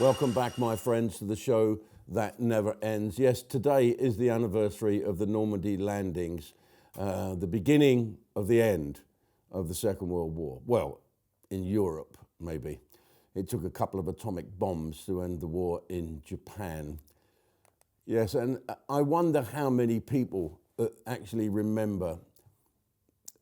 Welcome back, my friends, to the show that never ends. Yes, today is the anniversary of the Normandy landings, the beginning of the end of the Second World War. Well, in Europe, maybe. It took a couple of atomic bombs to end the war in Japan. Yes, and I wonder how many people actually remember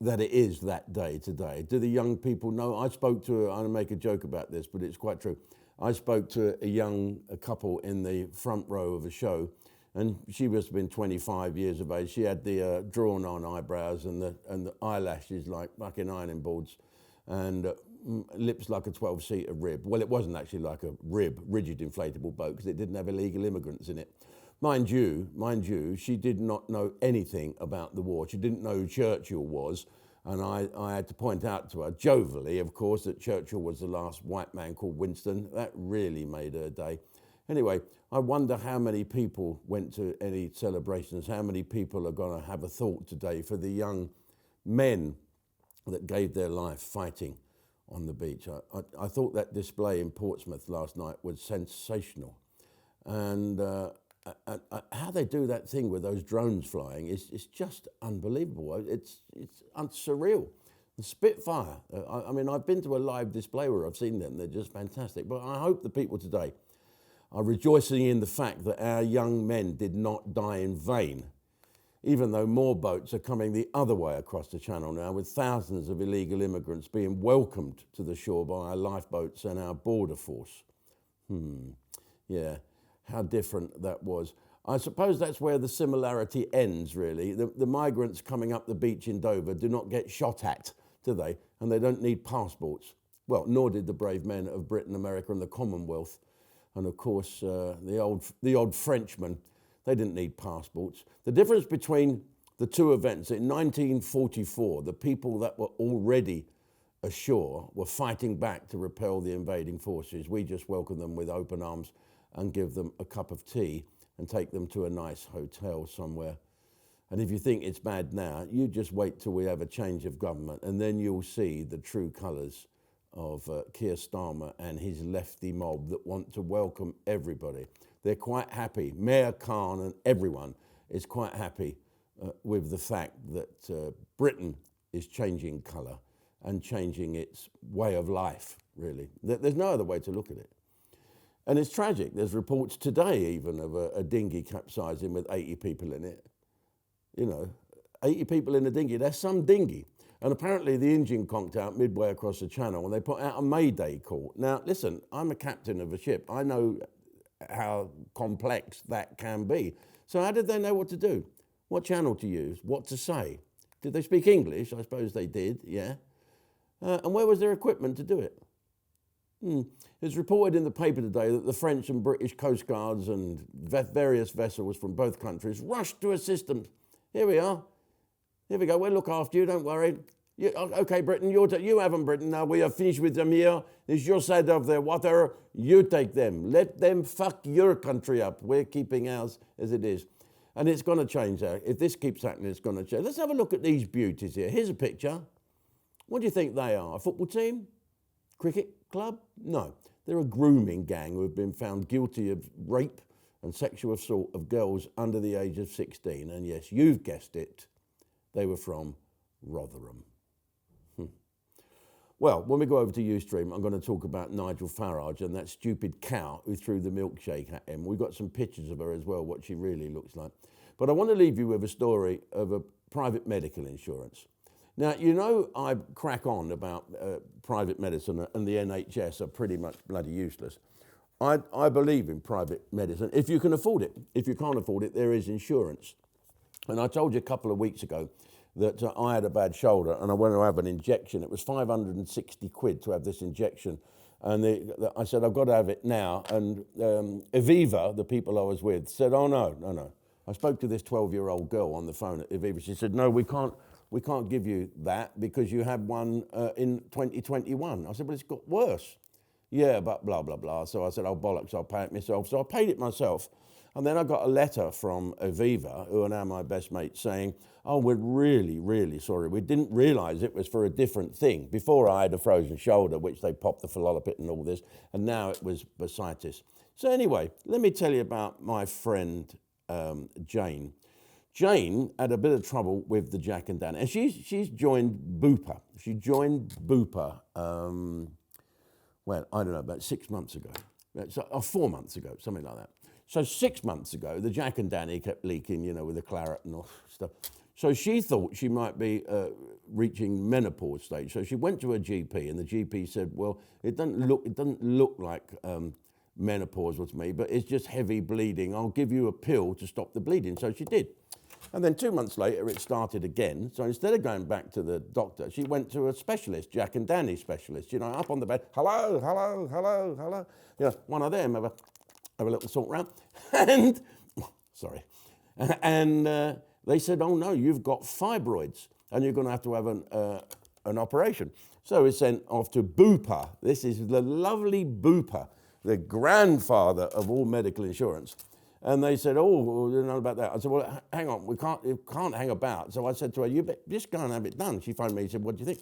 that it is that day today. Do the young people know? I make a joke about this, but it's quite true. I spoke to a couple in the front row of a show, and she must have been 25 years of age. She had the drawn-on eyebrows and the eyelashes like fucking ironing boards, and lips like a 12-seater rib. Well, it wasn't actually like a rib, rigid inflatable boat, because it didn't have illegal immigrants in it. Mind you, she did not know anything about the war. She didn't know who Churchill was. And I had to point out to her, jovially, of course, that Churchill was the last white man called Winston. That really made her day. Anyway, I wonder how many people went to any celebrations, how many people are going to have a thought today for the young men that gave their life fighting on the beach. I thought that display in Portsmouth last night was sensational. And how they do that thing with those drones flying is just unbelievable. It's surreal. The Spitfire, I mean, I've been to a live display where I've seen them. They're just fantastic. But I hope the people today are rejoicing in the fact that our young men did not die in vain, even though more boats are coming the other way across the channel now, with thousands of illegal immigrants being welcomed to the shore by our lifeboats and our border force. Yeah. How different that was. I suppose that's where the similarity ends, really. The migrants coming up the beach in Dover do not get shot at, do they? And they don't need passports. Well, nor did the brave men of Britain, America, and the Commonwealth. And of course, the old Frenchmen, they didn't need passports. The difference between the two events, in 1944, the people that were already ashore were fighting back to repel the invading forces. We just welcomed them with open arms and give them a cup of tea and take them to a nice hotel somewhere. And if you think it's bad now, you just wait till we have a change of government, and then you'll see the true colours of Keir Starmer and his lefty mob that want to welcome everybody. They're quite happy. Mayor Khan and everyone is quite happy with the fact that Britain is changing colour and changing its way of life, really. There's no other way to look at it. And it's tragic. There's reports today even of a dinghy capsizing with 80 people in it. You know, 80 people in a dinghy, that's some dinghy. And apparently the engine conked out midway across the channel and they put out a Mayday call. Now, listen, I'm a captain of a ship. I know how complex that can be. So how did they know what to do? What channel to use? What to say? Did they speak English? I suppose they did, yeah. And where was their equipment to do it? It's reported in the paper today that the French and British Coast Guards and various vessels from both countries rushed to assist them. Here we are. Here we go. We'll look after you. Don't worry. Okay, Britain, you have them, Britain. Now we are finished with them here. It's your side of the water. You take them. Let them fuck your country up. We're keeping ours as it is. And it's going to change. If this keeps happening, it's going to change. Let's have a look at these beauties here. Here's a picture. What do you think they are? A football team? Cricket club? No. They're a grooming gang who have been found guilty of rape and sexual assault of girls under the age of 16. And yes, you've guessed it, they were from Rotherham. Well, when we go over to Ustream, I'm going to talk about Nigel Farage and that stupid cow who threw the milkshake at him. We've got some pictures of her as well, what she really looks like. But I want to leave you with a story of a private medical insurance. Now, you know I crack on about private medicine and the NHS are pretty much bloody useless. I believe in private medicine if you can afford it. If you can't afford it, there is insurance. And I told you a couple of weeks ago that I had a bad shoulder and I went to have an injection. It was 560 quid to have this injection. And I said, I've got to have it now. And Aviva, the people I was with, said, oh, no. I spoke to this 12-year-old girl on the phone at Aviva. She said, no, we can't give you that because you had one in 2021. I said, but it's got worse. Yeah, but blah, blah, blah. So I said, oh, bollocks, I'll pay it myself. So I paid it myself. And then I got a letter from Aviva, who are now my best mates, saying, oh, we're really, really sorry. We didn't realise it was for a different thing. Before I had a frozen shoulder, which they popped the phalopit and all this, and now it was bursitis. So anyway, let me tell you about my friend Jane. Jane had a bit of trouble with the Jack and Danny, and she's joined Bupa. She joined Bupa, well, I don't know, about 6 months ago, or 4 months ago, something like that. So 6 months ago, the Jack and Danny kept leaking, you know, with the claret and all stuff. So she thought she might be reaching menopause stage. So she went to her GP, and the GP said, well, it doesn't look like menopause to me, but it's just heavy bleeding. I'll give you a pill to stop the bleeding. So she did. And then 2 months later, it started again. So instead of going back to the doctor, she went to a specialist, Jack and Danny specialist, you know, up on the bed, hello, hello, hello, hello. You know, one of them, have a little sort round. And, sorry. And they said, oh no, you've got fibroids and you're going to have an operation. So we sent off to Bupa. This is the lovely Bupa, the grandfather of all medical insurance. And they said, oh, you know about that. I said, well, hang on, we can't hang about. So I said to her, you just go and have it done. She phoned me and said, what do you think?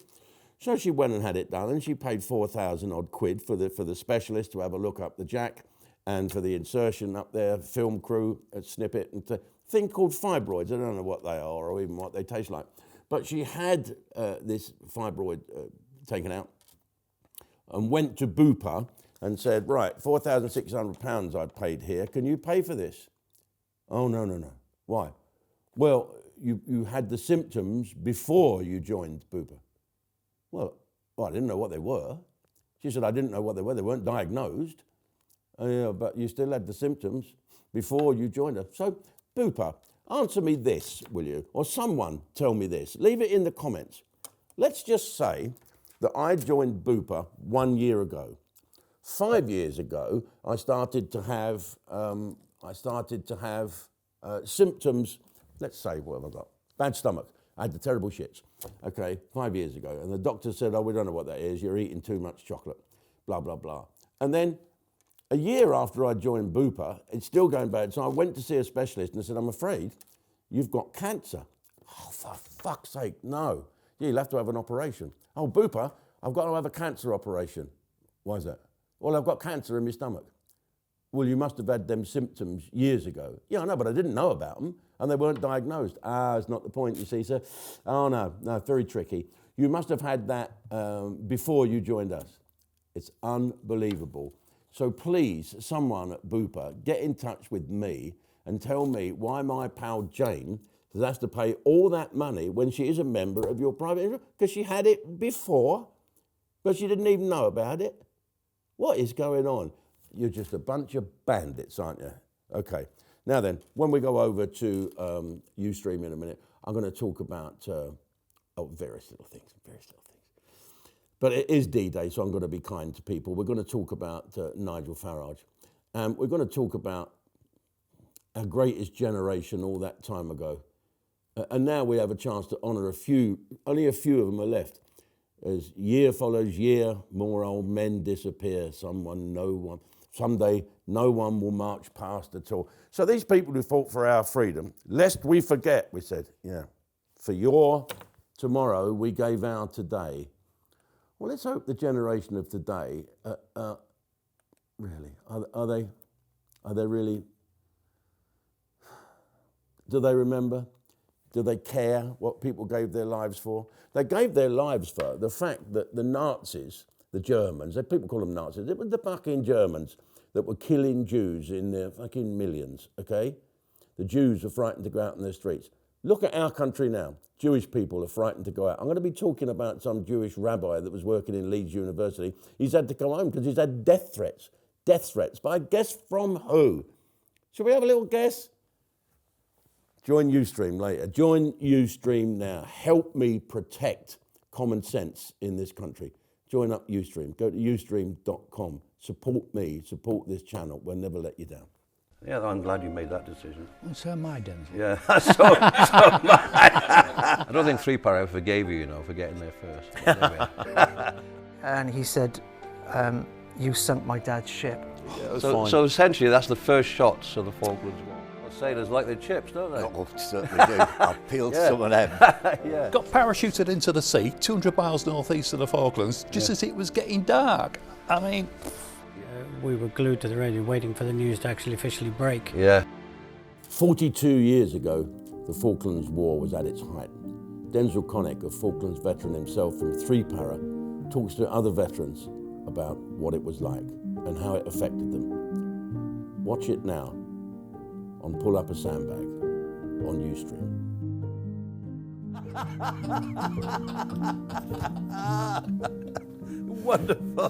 So she went and had it done, and she paid 4,000 odd quid for the specialist to have a look up the Jack, and for the insertion up there, film crew, a snippet, and a thing called fibroids. I don't know what they are or even what they taste like. But she had this fibroid taken out and went to Bupa and said, right, £4,600 I paid here. Can you pay for this? Oh, no. Why? Well, you had the symptoms before you joined Bupa. Well, I didn't know what they were. She said, I didn't know what they were. They weren't diagnosed. Yeah, but you still had the symptoms before you joined her. So, Bupa, answer me this, will you? Or someone tell me this. Leave it in the comments. Let's just say that I joined Bupa 1 year ago. 5 years ago, I started to have symptoms. Let's say, what have I got? Bad stomach. I had the terrible shits. Okay, 5 years ago. And the doctor said, oh, we don't know what that is. You're eating too much chocolate. Blah, blah, blah. And then a year after I joined Bupa, it's still going bad. So I went to see a specialist and I said, I'm afraid you've got cancer. Oh, for fuck's sake, no. Yeah, you'll have to have an operation. Oh, Bupa, I've got to have a cancer operation. Why is that? Well, I've got cancer in my stomach. Well, you must have had them symptoms years ago. Yeah, I know, but I didn't know about them, and they weren't diagnosed. It's not the point, you see, sir. Oh, no, very tricky. You must have had that before you joined us. It's unbelievable. So please, someone at Bupa, get in touch with me and tell me why my pal Jane has to pay all that money when she is a member of your private insurance, because she had it before, but she didn't even know about it. What is going on? You're just a bunch of bandits, aren't you? Okay. Now then, when we go over to Ustream in a minute, I'm going to talk about various little things. But it is D-Day, so I'm going to be kind to people. We're going to talk about Nigel Farage. We're going to talk about our greatest generation all that time ago. And now we have a chance to honour only a few of them are left. As year follows year, more old men disappear. Someday, no one will march past at all. So these people who fought for our freedom, lest we forget, we said, yeah, for your tomorrow, we gave our today. Well, let's hope the generation of today, really, are they really, do they remember? Do they care what people gave their lives for? They gave their lives for the fact that the Nazis, the Germans, people call them Nazis, it was the fucking Germans that were killing Jews in their fucking millions, okay? The Jews were frightened to go out in the streets. Look at our country now. Jewish people are frightened to go out. I'm going to be talking about some Jewish rabbi that was working in Leeds University. He's had to come home because he's had death threats. But I guess from who? Shall we have a little guess? Join Ustream later. Join Ustream now. Help me protect common sense in this country. Join up Ustream. Go to ustream.com. Support me. Support this channel. We'll never let you down. Yeah, I'm glad you made that decision. Well, so am I, Denzel. Yeah, so am I. I don't think 3-Par forgave you, for getting there first. And he said, you sunk my dad's ship. Yeah, it was So, fine. so essentially, that's the first shots of the Falklands War. Sailors like their chips, don't they? Oh, certainly do. I've peeled some of them. Yeah. Got parachuted into the sea, 200 miles northeast of the Falklands, just as it was getting dark. I mean, We were glued to the radio waiting for the news to actually officially break. Yeah. 42 years ago, the Falklands War was at its height. Denzel Connick, a Falklands veteran himself from 3 Para, talks to other veterans about what it was like and how it affected them. Watch it now on Pull Up a Sandbag on Ustream. Wonderful.